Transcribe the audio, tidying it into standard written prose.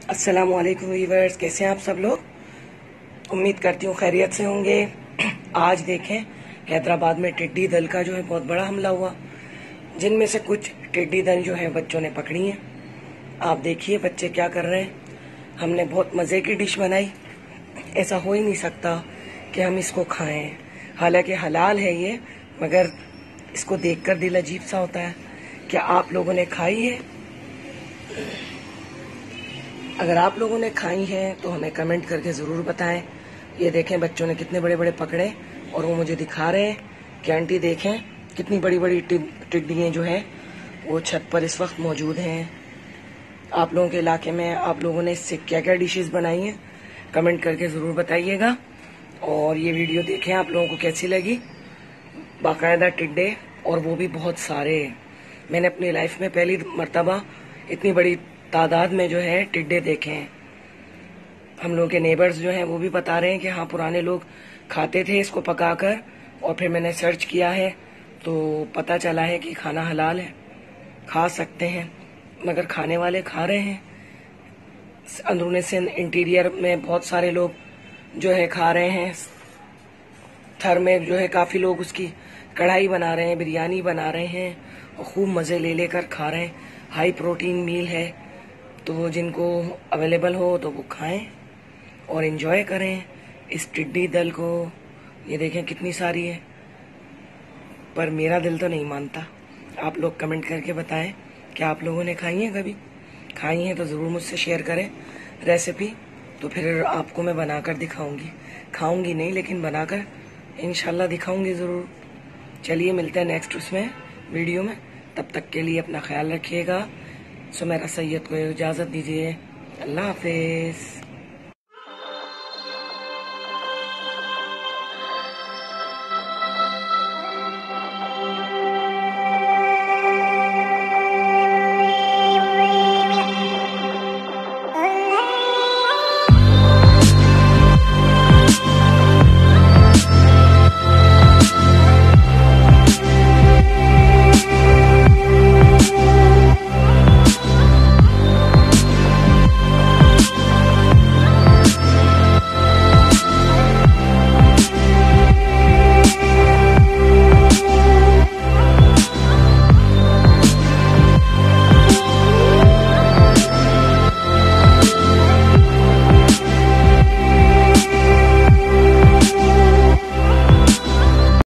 अस्सलाम वालेकुम व्यूअर्स, कैसे हैं आप सब लोग। उम्मीद करती हूँ खैरियत से होंगे। आज देखें हैदराबाद में टिड्डी दल का जो है बहुत बड़ा हमला हुआ, जिनमें से कुछ टिड्डी दल जो है बच्चों ने पकड़ी हैं। आप देखिए बच्चे क्या कर रहे हैं। हमने बहुत मज़े की डिश बनाई। ऐसा हो ही नहीं सकता कि हम इसको खाएं, हालांकि हलाल है ये, मगर इसको देखकर दिल अजीब सा होता है। क्या आप लोगों ने खाई है? अगर आप लोगों ने खाई हैं तो हमें कमेंट करके ज़रूर बताएं। ये देखें बच्चों ने कितने बड़े बड़े पकड़े और वो मुझे दिखा रहे हैं कि आंटी देखें कितनी बड़ी बड़ी टिड्डियाँ जो हैं वो छत पर इस वक्त मौजूद हैं। आप लोगों के इलाके में आप लोगों ने इससे क्या क्या डिशेस बनाई हैं, कमेंट करके ज़रूर बताइएगा। और ये वीडियो देखें आप लोगों को कैसी लगी। बाकायदा टिड्डे, और वो भी बहुत सारे। मैंने अपनी लाइफ में पहली मर्तबा इतनी बड़ी तादाद में जो है टिड्डे देखे हैं। हम लोग के नेबर्स जो हैं वो भी बता रहे हैं कि हाँ, पुराने लोग खाते थे इसको पकाकर, और फिर मैंने सर्च किया है तो पता चला है कि खाना हलाल है, खा सकते हैं। मगर खाने वाले खा रहे हैं, अंदरूनी से इंटीरियर में बहुत सारे लोग जो है खा रहे हैं। थर में जो है काफ़ी लोग उसकी कढ़ाई बना रहे हैं, बिरयानी बना रहे हैं और खूब मज़े ले लेकर खा रहे हैं। हाई प्रोटीन मील है, तो जिनको अवेलेबल हो तो वो खाएं और एंजॉय करें इस टिड्डी दल को। ये देखें कितनी सारी है, पर मेरा दिल तो नहीं मानता। आप लोग कमेंट करके बताएं कि आप लोगों ने खाई हैं, कभी खाई हैं तो ज़रूर मुझसे शेयर करें रेसिपी, तो फिर आपको मैं बनाकर दिखाऊंगी। खाऊंगी नहीं, लेकिन बनाकर इंशाल्लाह दिखाऊंगी ज़रूर। चलिए मिलते हैं नेक्स्ट उसमें वीडियो में। तब तक के लिए अपना ख्याल रखिएगा। सुमेरा सैयद को इजाज़त दीजिए। अल्लाह हाफिज़।